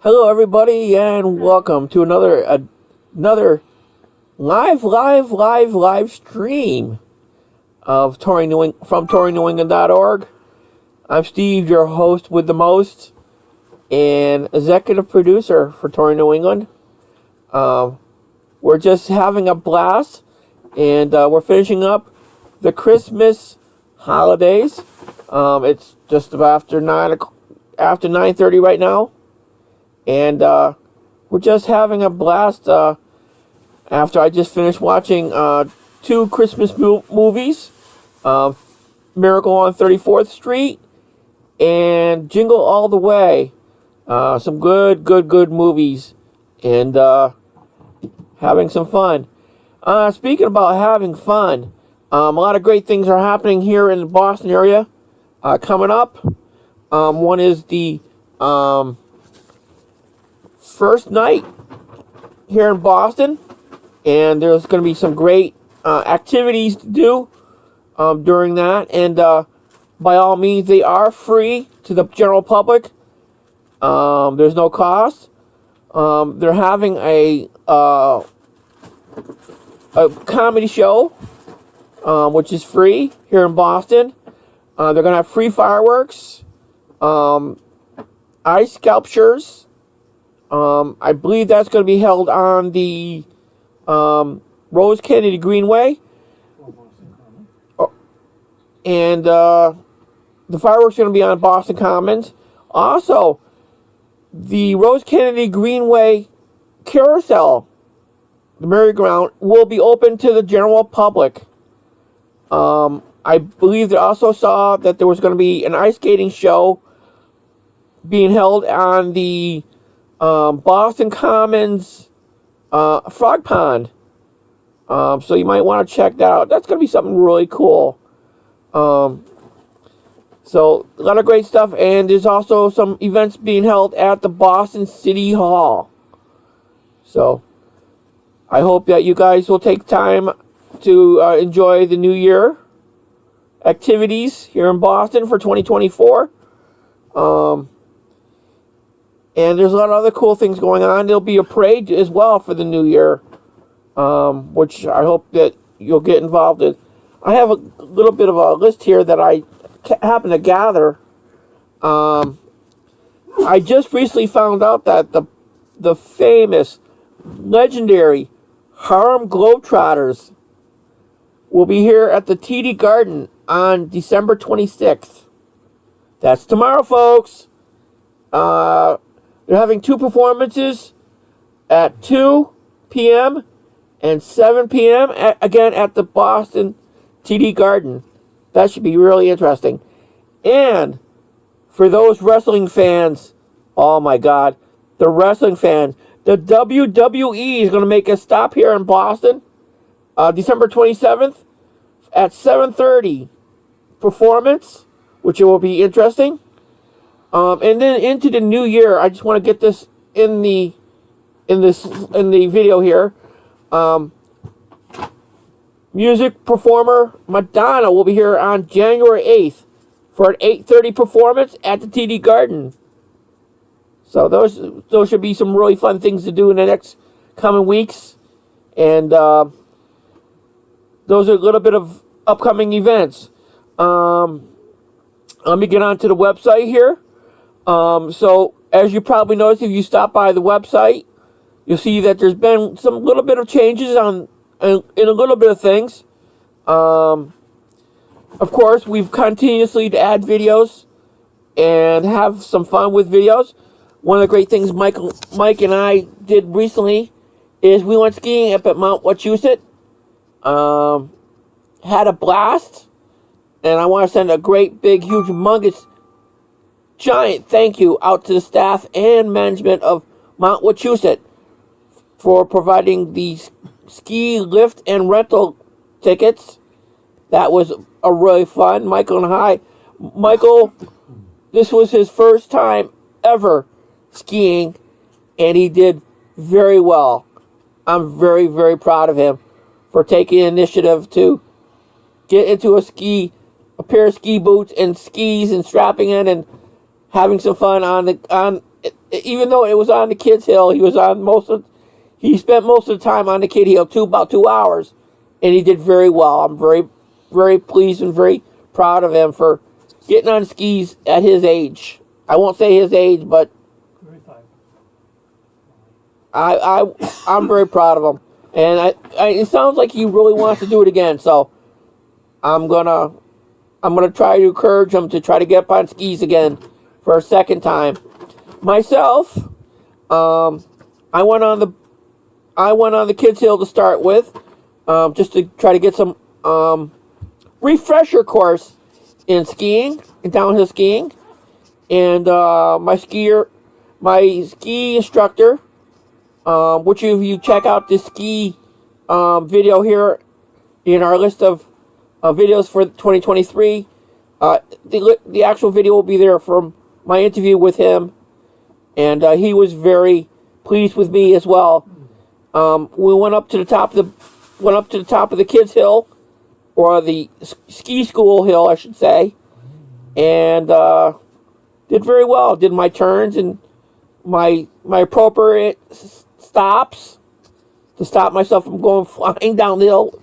Hello, everybody, and welcome to another live stream of from touringnewengland.org. I'm Steve, your host with the most, and executive producer for Touring New England. We're just having a blast, and we're finishing up the Christmas holidays. It's just about after 9:30 right now. And we're just having a blast after I just finished watching two Christmas movies, Miracle on 34th Street and Jingle All the Way. Some good movies, and having some fun. Speaking about having fun, a lot of great things are happening here in the Boston area coming up. One is the first night here in Boston, and there's going to be some great activities to do during that, and by all means they are free to the general public. There's no cost. They're having a comedy show which is free here in Boston. They're going to have free fireworks, ice sculptures. I believe that's going to be held on the Rose Kennedy Greenway. And the fireworks are going to be on Boston Commons. Also, the Rose Kennedy Greenway carousel, the merry-go-round, will be open to the general public. I believe they also saw that there was going to be an ice skating show being held on the Boston Commons frog pond. So you might want to check that out. That's going to be something really cool. So a lot of great stuff, and there's also some events being held at the Boston City Hall. So I hope that you guys will take time to enjoy the New Year activities here in Boston for 2024. And there's a lot of other cool things going on. There'll be a parade as well for the New Year, which I hope that you'll get involved in. I have a little bit of a list here that I happen to gather. I just recently found out that the famous, legendary Harlem Globetrotters will be here at the TD Garden on December 26th. That's tomorrow, folks. They're having two performances at 2 p.m. and 7 p.m. Again at the Boston TD Garden. That should be really interesting. And for those wrestling fans, oh my God, the wrestling fans, the WWE is going to make a stop here in Boston, December 27th at 7:30 performance, which will be interesting. And then into the new year, I just want to get this in the video here. Music performer Madonna will be here on January 8th for an 8:30 performance at the TD Garden. So those should be some really fun things to do in the next coming weeks, and those are a little bit of upcoming events. Let me get onto the website here. So as you probably noticed, if you stop by the website, you'll see that there's been some little bit of changes in a little bit of things. Of course, we've continuously to add videos and have some fun with videos. One of the great things Mike and I did recently is we went skiing up at Mount Wachusett. Had a blast, and I want to send a great, big, huge, humongous, giant thank you out to the staff and management of Mount Wachusett for providing these ski lift and rental tickets. That was a really fun. Michael, this was his first time ever skiing, and he did very well. I'm very, very proud of him for taking initiative to get into a pair of ski boots and skis and strapping in and having some fun even though it was on the kids' hill, he spent most of the time on the kid hill, about 2 hours, and he did very well. I'm very, very pleased and very proud of him for getting on skis at his age. I won't say his age, but 35. I'm very proud of him, and it sounds like he really wants to do it again. So I'm gonna try to encourage him to try to get up on skis again for a second time. Myself, I went on the kids hill to start with, just to try to get some refresher course in skiing, in downhill skiing, and my ski instructor, which if you check out the ski video here in our list of videos for 2023, the actual video will be there from my interview with him, and he was very pleased with me as well. We went up to the top of the kids hill, or the ski school hill, I should say, and did very well. Did my turns and my appropriate stops to stop myself from going flying down the hill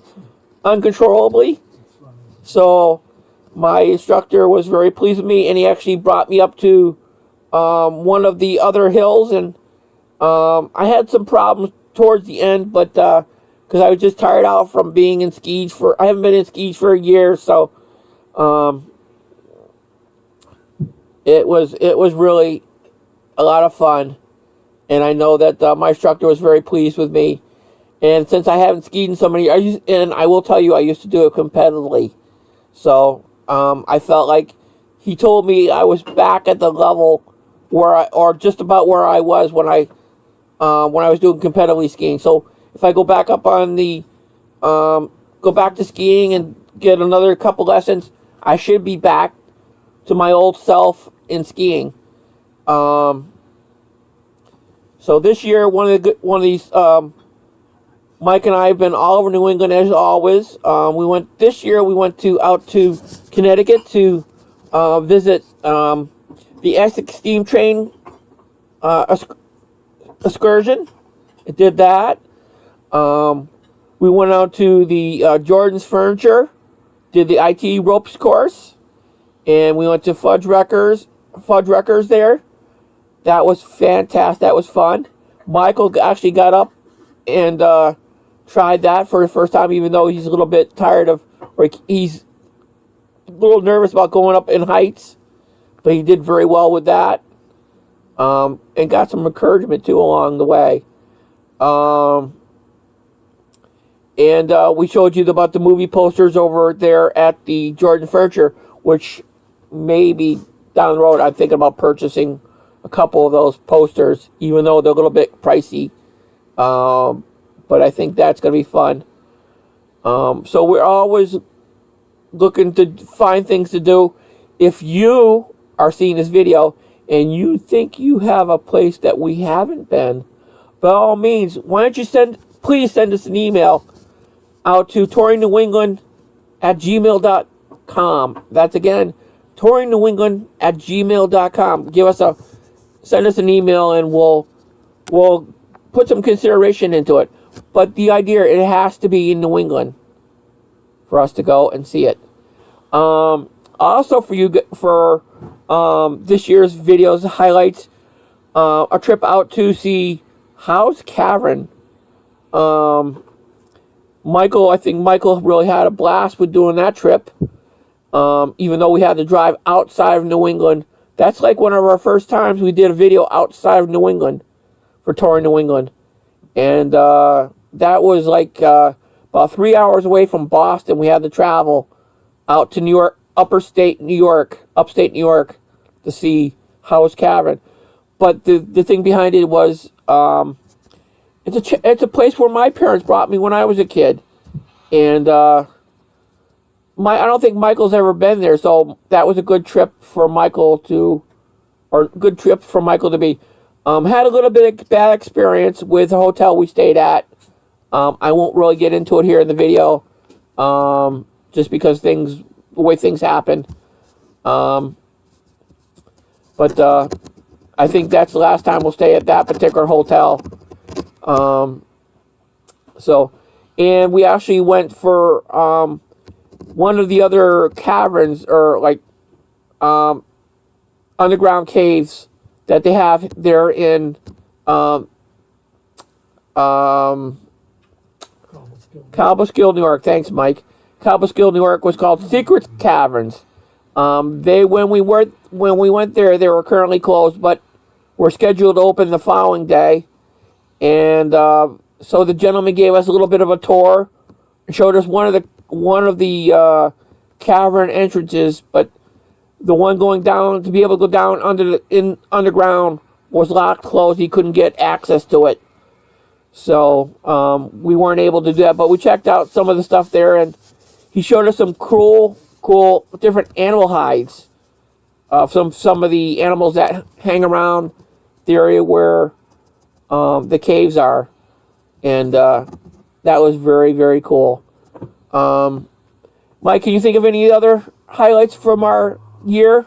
uncontrollably. So my instructor was very pleased with me, and he actually brought me up to one of the other hills, and I had some problems towards the end, but because I was just tired out from being in skis I haven't been in skis for a year, so it was really a lot of fun, and I know that my instructor was very pleased with me. And since I haven't skied in so many years, and I will tell you, I used to do it competitively, so I felt like he told me I was back at the level or just about where I was when I was doing competitively skiing. So if I go back up on go back to skiing and get another couple lessons, I should be back to my old self in skiing. So this year, one of these, Mike and I have been all over New England as always. This year we went out to Connecticut to visit the Essex Steam Train excursion. It did that. We went out to the Jordan's Furniture, did the IT ropes course, and we went to Fudge Wreckers there. That was fantastic. That was fun. Michael actually got up and tried that for the first time, even though he's a little bit tired of, or he's a little nervous about going up in heights, but he did very well with that, and got some encouragement too along the way. And we showed you about the movie posters over there at the Jordan Furniture, which maybe down the road I'm thinking about purchasing a couple of those posters, even though they're a little bit pricey. But I think that's going to be fun. So we're always looking to find things to do. If you are seeing this video and you think you have a place that we haven't been, by all means, why don't you please send us an email out to touringnewengland@gmail.com. That's again, touringnewengland@gmail.com. Send us an email and we'll put some consideration into it. But the idea, it has to be in New England for us to go and see it. Also for this year's videos highlights, a trip out to see Howes Cavern. I think Michael really had a blast with doing that trip. Even though we had to drive outside of New England. That's like one of our first times we did a video outside of New England for Touring New England. And that was like about 3 hours away from Boston. We had to travel out to New York, upstate New York, to see Howes Cavern. But the thing behind it was it's a place where my parents brought me when I was a kid, and I don't think Michael's ever been there, so that was a good trip for Michael to be. Had a little bit of bad experience with the hotel we stayed at. I won't really get into it here in the video, just because the way things happen. But I think that's the last time we'll stay at that particular hotel. And we actually went for one of the other caverns or like underground caves that they have there in Cobleskill, New York. Thanks, Mike. Cobleskill, New York was called Secret Caverns. When we went there, they were currently closed, but were scheduled to open the following day. And so the gentleman gave us a little bit of a tour, showed us one of the cavern entrances, but the one going down to be able to go down underground was locked, closed. He couldn't get access to it, so we weren't able to do that. But we checked out some of the stuff there, and he showed us some cool different animal hides of some of the animals that hang around the area where the caves are, and that was very, very cool. Mike, can you think of any other highlights from our year?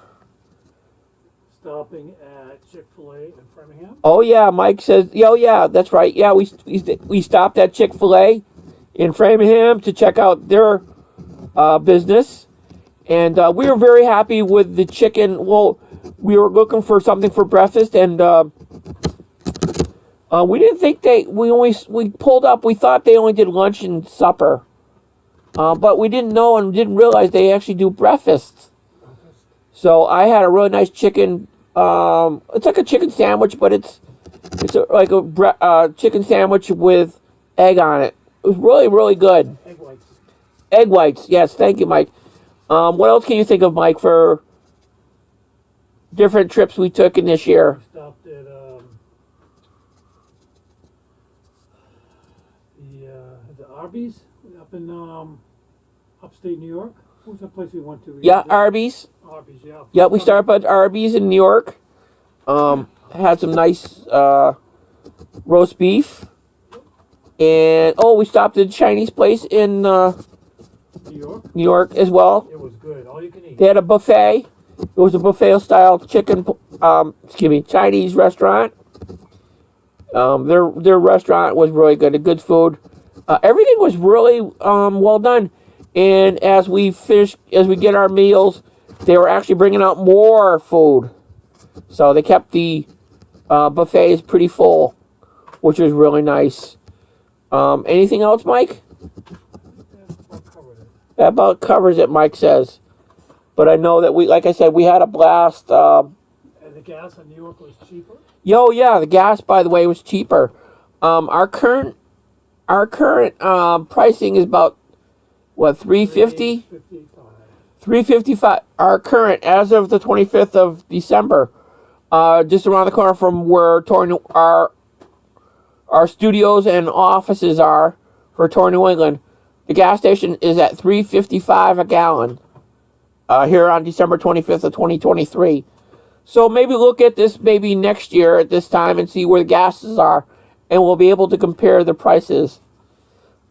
Stopping at Chick-fil-A in Framingham. Oh yeah, Mike says. Oh yeah, that's right. Yeah, we stopped at Chick-fil-A in Framingham to check out their business, and we were very happy with the chicken. Well, we were looking for something for breakfast, and we didn't think we pulled up. We thought they only did lunch and supper, but we didn't know and didn't realize they actually do breakfast. So I had a really nice chicken. It's like a chicken sandwich, but it's like a chicken sandwich with egg on it. It was really, really good. Egg whites. Egg whites. Yes, thank you, Mike. What else can you think of, Mike, for different trips we took in this year? We stopped at the Arby's up in upstate New York. What was that place we went to? Yeah, Arby's. Arby's, yeah. Yeah, we started at Arby's in New York. Had some nice roast beef. And, we stopped at a Chinese place in New York as well. It was good. All you can eat. They had a buffet. It was a buffet-style Chinese restaurant. Their restaurant was really good. Good food. Everything was really well done. And as we get our meals, they were actually bringing out more food. So they kept the buffets pretty full, which was really nice. Anything else, Mike? That about covers it, Mike says. But I know that like I said, we had a blast. And the gas in New York was cheaper? Yeah, the gas, by the way, was cheaper. Our current pricing is about, what, $3.50? $3.55. Our current, as of the 25th of December, just around the corner from where our studios and offices are for Torrey, New England. The gas station is at $3.55 a gallon here on December 25th of 2023. So maybe look at this maybe next year at this time and see where the gases are, and we'll be able to compare the prices.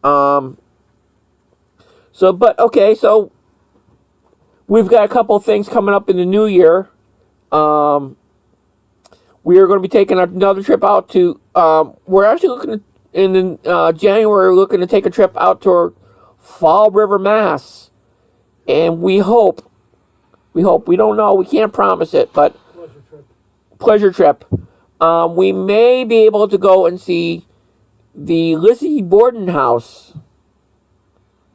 So we've got a couple of things coming up in the new year. We are going to be taking another trip out to, we're actually looking in January, we're looking to take a trip out to Fall River, Mass. And we hope, we don't know, we can't promise it, but pleasure trip. We may be able to go and see the Lizzie Borden house,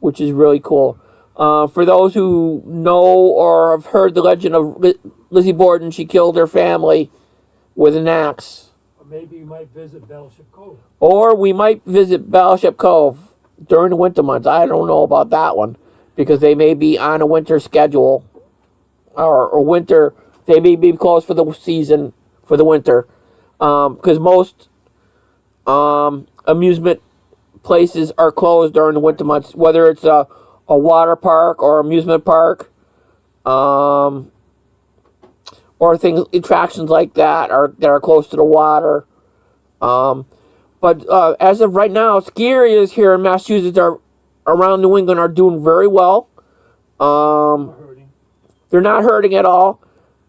which is really cool. For those who know or have heard the legend of Lizzie Borden, she killed her family with an axe. Or maybe you might visit Battleship Cove. Or we might visit Battleship Cove during the winter months. I don't know about that one, because they may be on a winter schedule, or winter. They may be closed for the season, for the winter, because most amusement places are closed during the winter months, whether it's a water park or amusement park, or attractions like that are close to the water. But as of right now, ski areas here in Massachusetts around New England are doing very well. They're not hurting at all.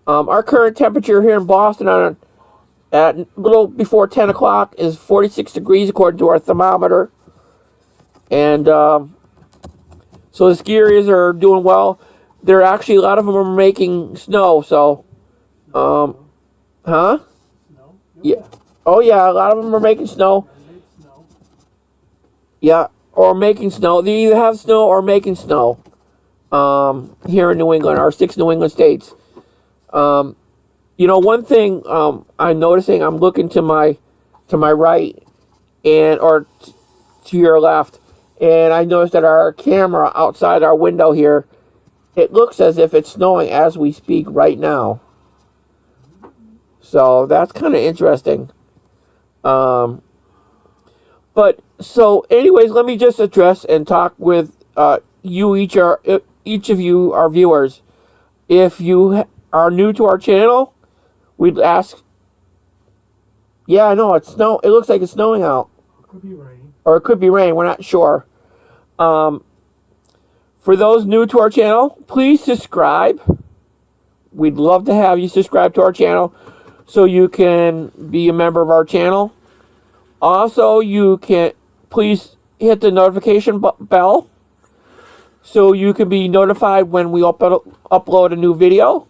Our current temperature here in Boston on at a little before 10 o'clock is 46 degrees according to our thermometer. And so the ski areas are doing well. There are actually a lot of them are making snow. So, huh? Snow? Yeah. Oh yeah, a lot of them are making snow. Man-made snow. Yeah, or making snow. They either have snow or making snow. Here in New England, our 6 New England states. You know, one thing I'm noticing. I'm looking to my right or to your left, and I noticed that our camera outside our window here, it looks as if it's snowing as we speak right now. So that's kind of interesting. But so, anyways, let me just address and talk with each of you, our viewers. If you are new to our channel, we'd ask. Yeah, I know it's snow. It looks like it's snowing out, Could be rain. or it could be rain. We're not sure. For those new to our channel, please subscribe. We'd love to have you subscribe to our channel so you can be a member of our channel. Also, you can please hit the notification bell so you can be notified when we upload a new video.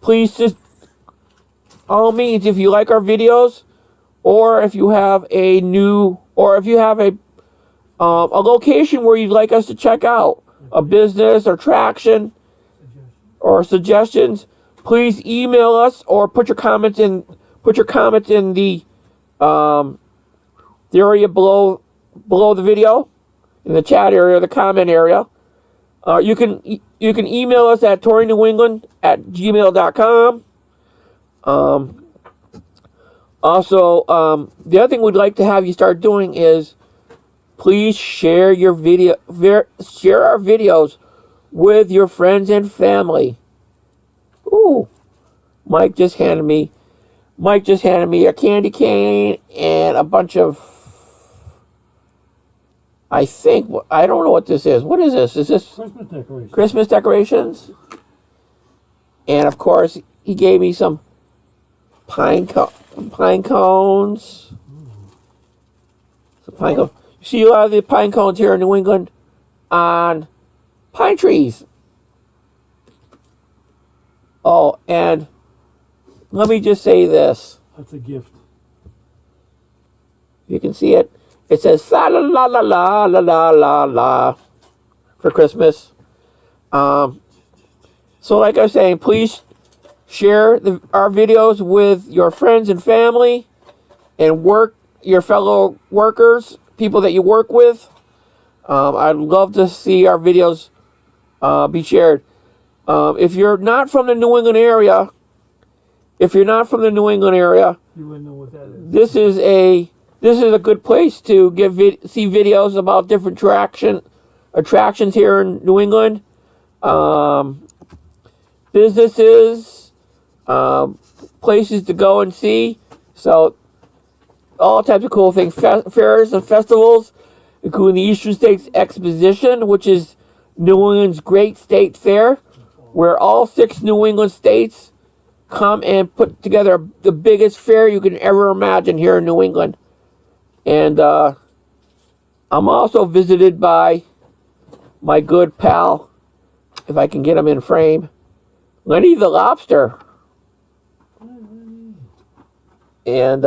Please just, all means, if you like our videos, or if you have a location where you'd like us to check out, a business or attraction or suggestions, please email us or put your comments in the area below the video, in the chat area, the comment area. You can email us at torynewengland@gmail.com. Also, the other thing we'd like to have you start doing is please share our videos with your friends and family. Ooh, Mike just handed me a candy cane and a bunch of, I don't know what this is. What is this? Is this Christmas decorations. Christmas decorations? And of course, he gave me some pine cones. Some pine cones. You see a lot of the pine cones here in New England on pine trees. Oh, and let me just say this. That's a gift. You can see it. It says la la la la la la la la la for Christmas. So like I was saying, please share our videos with your friends and family and your fellow workers, people that you work with. I'd love to see our videos be shared. If you're not from the New England area, you wouldn't know what that is. This is a good place to see videos about different attractions here in New England, businesses, places to go and see. So all types of cool things, fairs and festivals, including the Eastern States Exposition, which is New England's great state fair, where all 6 New England states come and put together the biggest fair you can ever imagine here in New England. And I'm also visited by my good pal, if I can get him in frame, Lenny the Lobster. And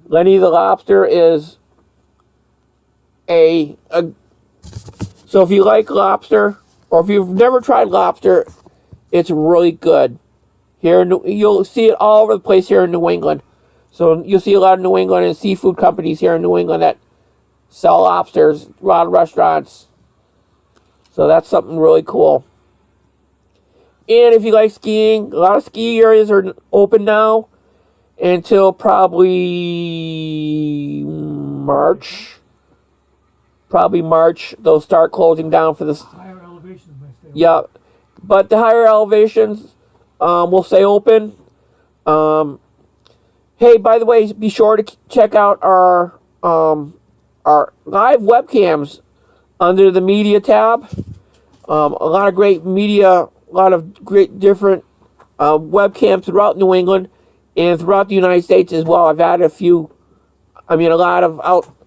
Lenny the Lobster is so if you like lobster, or if you've never tried lobster, it's really good. You'll see it all over the place here in New England. So you'll see a lot of New England and seafood companies here in New England that sell lobsters, a lot of restaurants. So that's something really cool. And if you like skiing, a lot of ski areas are open now until probably March. They'll start closing down for this. Higher elevations may stay open. Yeah, but the higher elevations will stay open. Hey, by the way, be sure to check out our live webcams under the media tab. A lot of great media, a lot of great different webcams throughout New England and throughout the United States as well. I've added a lot of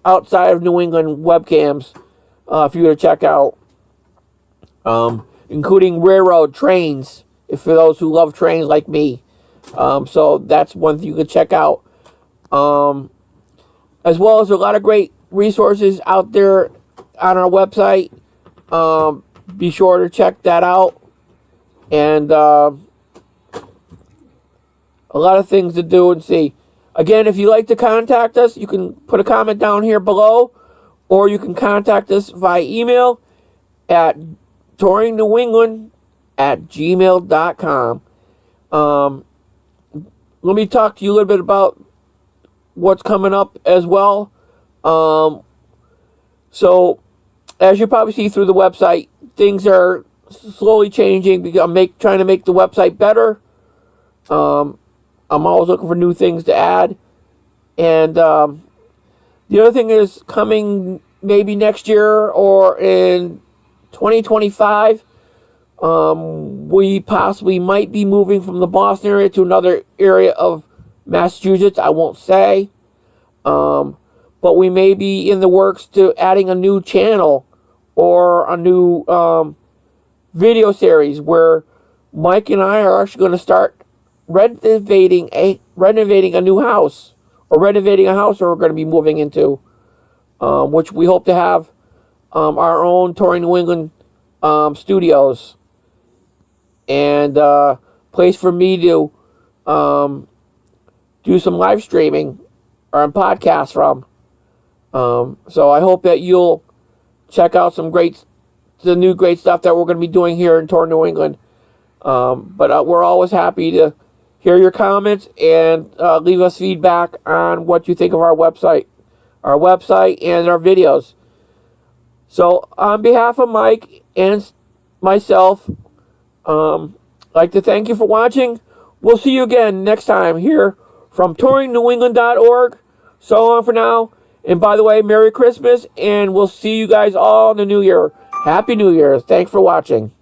outside of New England webcams for you to check out, including railroad trains, if for those who love trains like me. So that's one thing you could check out. As well as a lot of great resources out there on our website. Be sure to check that out. And a lot of things to do and see. Again, if you'd like to contact us, you can put a comment down here below, or you can contact us via email at touringnewengland@gmail.com. Let me talk to you a little bit about what's coming up as well. So, as you probably see through the website, things are slowly changing because I'm trying to make the website better. I'm always looking for new things to add. And the other thing is coming maybe next year or in 2025, we possibly might be moving from the Boston area to another area of Massachusetts. I won't say. But we may be in the works to adding a new channel or a new video series where Mike and I are actually going to start renovating a new house, or renovating a house that we're going to be moving into, which we hope to have our own Touring New England studios and place for me to do some live streaming or on podcasts from. So I hope that you'll check out the new great stuff that we're going to be doing here in Touring New England. But we're always happy to hear your comments and leave us feedback on what you think of our website and our videos. So on behalf of Mike and myself, I'd like to thank you for watching. We'll see you again next time here from touringnewengland.org. So long for now. And by the way, Merry Christmas, and we'll see you guys all in the new year. Happy New Year. Thanks for watching.